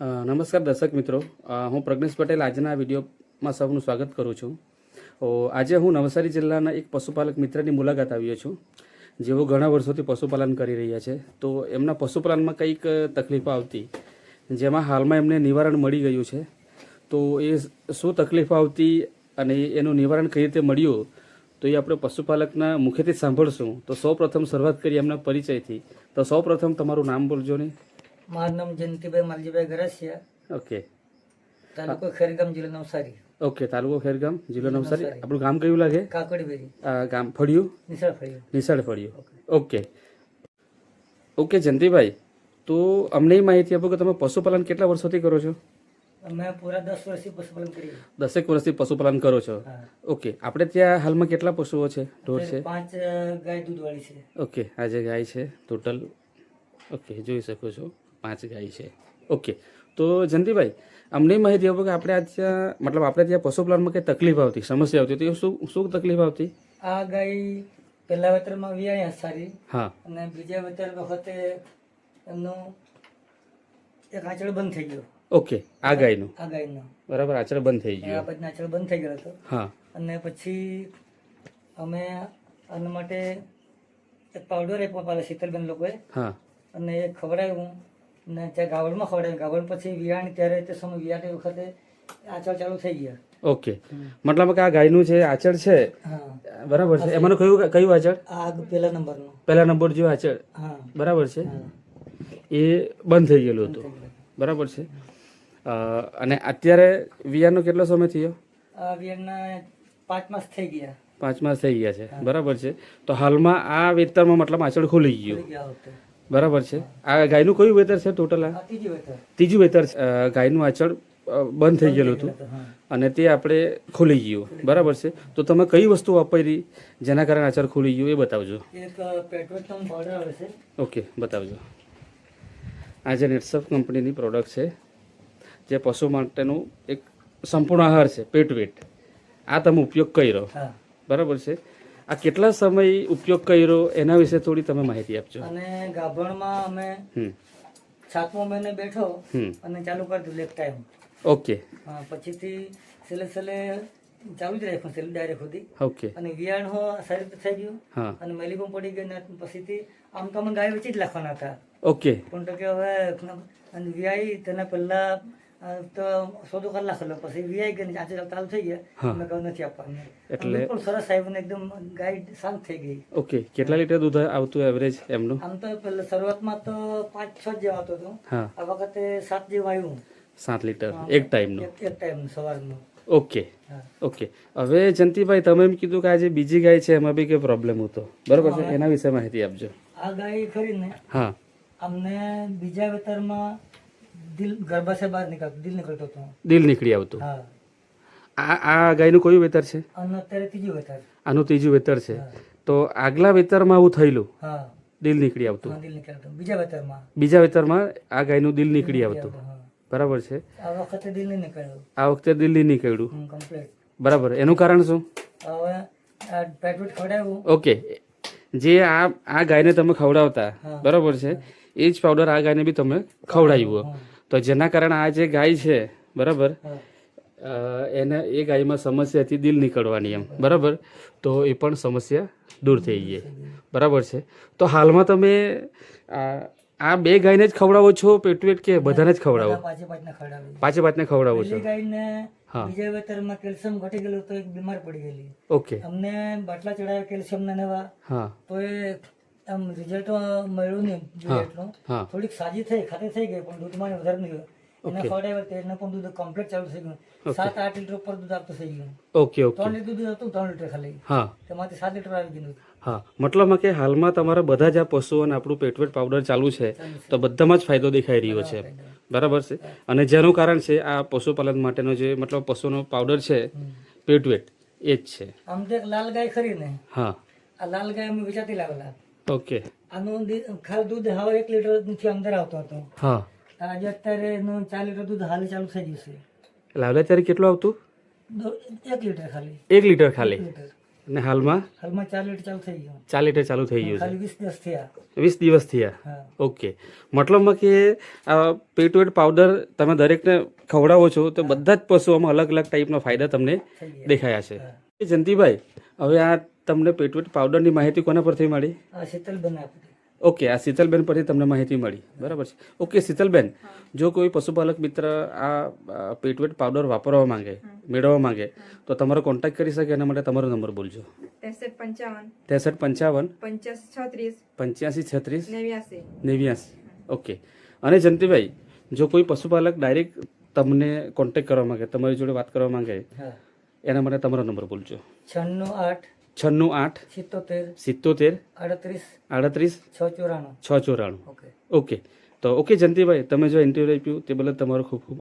નમસ્કાર દર્શક મિત્રો, હું પ્રજ્ઞેશ પટેલ આજના વિડીયોમાં સૌનું સ્વાગત કરું છું. આજે હું નવસારી જિલ્લાના એક પશુપાલક મિત્રની મુલાકાત આવ્યો છું, જેઓ ઘણા વર્ષોથી પશુપાલન કરી રહ્યા છે. તો એમના પશુપાલનમાં કંઈક તકલીફો આવતી, જેમાં હાલમાં એમને નિવારણ મળી ગયું છે. તો એ શું તકલીફો આવતી અને એનું નિવારણ કઈ રીતે મળ્યું, તો એ આપણે પશુપાલકના મુખેથી સાંભળશું. તો સૌપ્રથમ શરૂઆત કરીએ એમના પરિચયથી. તો સૌપ્રથમ તમારું નામ બોલજો ને. મારું નામ જયંતિભાઈ માલજીભાઈ ગરાસિયા. ઓકે. તાલુકો ખેરગામ, જિલ્લો નવસારી. ઓકે, તાલુકો ખેરગામ, જિલ્લો નવસારી. આપણું ગામ કયું લાગે? કાકડીબેરી. ગામ ફળિયું? નિશાળ ફળિયું. નિશાળ ફળિયું. ઓકે ઓકે જયંતિભાઈ, તો અમને માહિતી આપો કે તમે પશુપાલન કેટલા વર્ષોથી કરો છો? અમે પૂરા 10 વર્ષથી પશુપાલન કરીએ. 10 વર્ષથી પશુપાલન કરો છો. ઓકે, આપણે ત્યાં હાલમાં કેટલા પશુઓ છે? ઢોર છે? 5 ગાય દૂધવાળી છે. ઓકે, આજે ગાય છે ટોટલ. ઓકે, જોઈ શકો છો 5 ગાય છે. ઓકે, તો જયંતિભાઈ અમને માહિતી આપો કે આપણે ત્યાં પશુપાલનમાં કઈ તકલીફ આવતી, સમસ્યા આવતી, તો શું શું તકલીફ આવતી? આ ગાય પહેલા વેતરમાં વિયાણી સારી. હા. અને બીજા વેતર વખતે એમનું એક આંચળ બંધ થઈ ગયો. ઓકે, આ ગાયનું બરાબર આચળ બંધ થઈ ગયું. આ પછી આંચળ બંધ થઈ ગયો હતો. હા. અને પછી અમે આના માટે એક પાવડર આપ્યો પાલા શીતલબેન લોકોએ. હા. અને એ ખવડાવ્યું ને ત્યાં ગાવડમાં ખવડાવ્યું. ગાવડ પછી વિયાણી ત્યારે તે સમય વિયાણી વખતે આંચળ ચાલુ થઈ ગયા. ઓકે, મતલબ કે આ ગાયનું જે આચળ છે બરાબર છે, એમાંનું કયું આચળ? આ પહેલા નંબરનું. પહેલા નંબર જો આચળ બરાબર છે એ બંધ થઈ ગયેલું હતું બરાબર છે. અને અત્યારે વિયાનો કેટલો સમય થયો? આ વિયાના 5 માસ થઈ ગયા. 5 માસ થઈ ગયા છે બરાબર છે. તો હાલમાં આ વેતરમાં મતલબ આચળ ખુલી ગયું બરાબર છે. આ ગાયનું કયું વેતર છે ટોટલ? આ ત્રીજું વેતર. ગાયનું આચળ બંધ થઈ ગયેલું હતું અને તે આપણે ખુલી ગયું બરાબર છે. તો તમે કઈ વસ્તુ વાપરી જેના કારણે આચળ ખુલી ગયું એ બતાવજો. એક પેટ્રોલ પાવડર આવે છે. ઓકે, બતાવજો. આ જે નેટસફ કંપનીની પ્રોડક્ટ છે, જે પશુ માટેનું એક સંપૂર્ણ આહાર છે, પેટવેટ. આ તમે ઉપયોગ કર્યો બરાબર છે. આ કેટલા સમય ઉપયોગ કર્યો એના વિશે થોડી તમે માહિતી આપજો. અને ગાભણમાં અમે 7મો મહિને બેઠો અને ચાલુ કરી દીધું એક ટાઈમ. ઓકે. પછીથી છેલ્લે ચાલુ જ રાખ્યું છેલ્લે ડાયરેક્ટ સુધી. ઓકે. અને વિયાણ હો સારી રીતે થઈ ગયું અને મેલી પણ પડી ગઈ. ને પછીથી આમ તો અમે ગાય વેચી જ લાખવાના હતા. ઓકે. પણ તો કે હવે વિયાઈ તેના પહેલા તો 100 કલાક લાખેલો, પછી વિયાઈ ગઈ આજે ચાલુ થઈ ગયા. અમે કહું નથી આપવાનું એટલે પણ સરસ આવ્યું, એકદમ ગાય શાંત થઈ ગઈ. ઓકે, કેટલા લીટર દૂધ આવતું એવરેજ એમનું? આમ તો પહેલા શરૂઆતમાં તો 5-6 જેવા આવતો હતો. આ વખતે 7 જેવું આવ્યું. 7 લીટર એક ટાઈમનું સવારનું. Okay okay. હવે જયંતિભાઈ તમે એમ કીધું કે આજે બીજી ગાય છે એમાં બી કઈ પ્રોબ્લેમ હતો બરાબર છે, એના વિશે માહિતી આપજો. આ ગાય ખરીને અમને બીજા વેતરમાં ગર્ભાશય બહાર નીકળતો, દિલ નીકળી આવતું. આ ગાયનું કયું વેતર છે? અત્યારે ત્રીજું વેતર. આનું ત્રીજું વેતર છે. તો આગલા વેતરમાં આવું થયેલું, દિલ નીકળી આવતું. બીજા વેતરમાં આ ગાયનું દિલ નીકળી આવતું બરાબર છે. આ વખતે દિલ નહીં નીકળ્યું. આ વખતે દિલ નહીં નીકળ્યું બરાબર. એનું કારણ શું? હવે પેટવેટ ખવડાવ્યું. ઓકે, જે આ ગાયને તમે ખવડાવતા બરાબર છે, એ જ પાવડર આ ગાયને બી તમે ખવડાવ્યો. તો જેના કારણે આ જે ગાય છે બરાબર, એને એ ગાયમાં સમસ્યા હતી દિલ નીકળવાની એમ બરાબર. તો એ પણ સમસ્યા દૂર થઈ ગઈ બરાબર છે. તો હાલમાં તમે આ 2 ગાયને જ ખવડાવો છો પેટવેટ કે બધાને જ ખવડાવો? 5-5 ને ખવડાવો છો. બીજા વેતરમાં કેલ્શિયમ ઘટી ગયેલું તો એક બીમાર પડી ગયેલી. ઓકે. અમને બાટલા ચડાવ્યા કેલ્શિયમ ના નવા. તો એ આમ રિઝલ્ટ મળ્યું નહીં એટલું. થોડીક સાજી થઈ, ખાતી થઈ ગઈ, પણ દૂધમાં વધારે નહીં ગયો. એને ખવડાવ્યા તેને પણ દૂધ કમ્પ્લીટ ચાલુ થઈ ગયું. 7-8 લીટર ઉપર દૂધ આપતું થઈ ગયું. Okay okay. 3 લીટર દૂધ હતું, 3 લીટર ખાલી. તેમાંથી 7 લીટર આવી ગયું. હા, મતલબ કે હાલમાં તમારા બધા જ આ પશુઓને આપણું પેટવેટ પાવડર ચાલુ છે, તો બધામાં જ ફાયદો દેખાઈ રહ્યો છે બરાબર છે. અને જેનું કારણ છે આ પશુપાલન માટેનો જે મતલબ પશુનો પાવડર છે પેટવેટ, એ જ છે. આમ તો એક લાલ ગાય ખરી ને, આ લાલ ગાય અમે વેચાતી લાવેલા. ઓકે. આનું ખાલી દૂધ હવે 1 લીટર થી અંદર આવતો હતો. આજે અત્યારે એનું 4 લીટર દૂધ હાલ ચાલુ થઈ ગયું છે. લાવેલા ત્યારે કેટલું આવતું? 1 લીટર ખાલી. 1 લીટર ખાલી. અને હાલમાં હાલમાં 4 લીટર ચાલુ થઈ ગયું 4 લીટર ચાલુ થઈ ગયું ખાલી 20 દિવસ થયા છે 20 દિવસ થયા હા ઓકે મતલબમાં કે આ પેટ વેટ પાવડર તમે દરેકને ખવડાવો છો તો બધા જ પશુઓમાં અલગ અલગ ટાઈપના ફાયદા તમને થઈ ગયા દેખાયા છે જયંતિભાઈ હવે આ તમને પેટ વેટ પાવડરની માહિતી કોના પરથી મળી આ શીતલબેન આપી ઓકે આ શીતલબેન પરથી તમને માહિતી મળી બરાબર છે ઓકે શીતલબેન જો કોઈ પશુપાલક મિત્ર આ પેટ વેટ પાવડર વાપરવા માંગે મેળવવા માંગે તો તમારો કોન્ટેક્ટ કરી શકે એના માટે તમારો નંબર બોલજો 6355 6355 8536 8536 89 89 ઓકે અને જયંતિભાઈ જો કોઈ પશુપાલક ડાયરેક્ટ તમને કોન્ટેક્ટ કરવા માંગે તમારી જોડે વાત કરવા માંગે હા એના માટે તમારો નંબર બોલજો 98 98 77 77 38 38 694 694 ઓકે ઓકે તો ઓકે જયંતિભાઈ તમે જો ઇન્ટરવ્યુ આપ્યું તે બદલ તમારો ખૂબ ખૂબ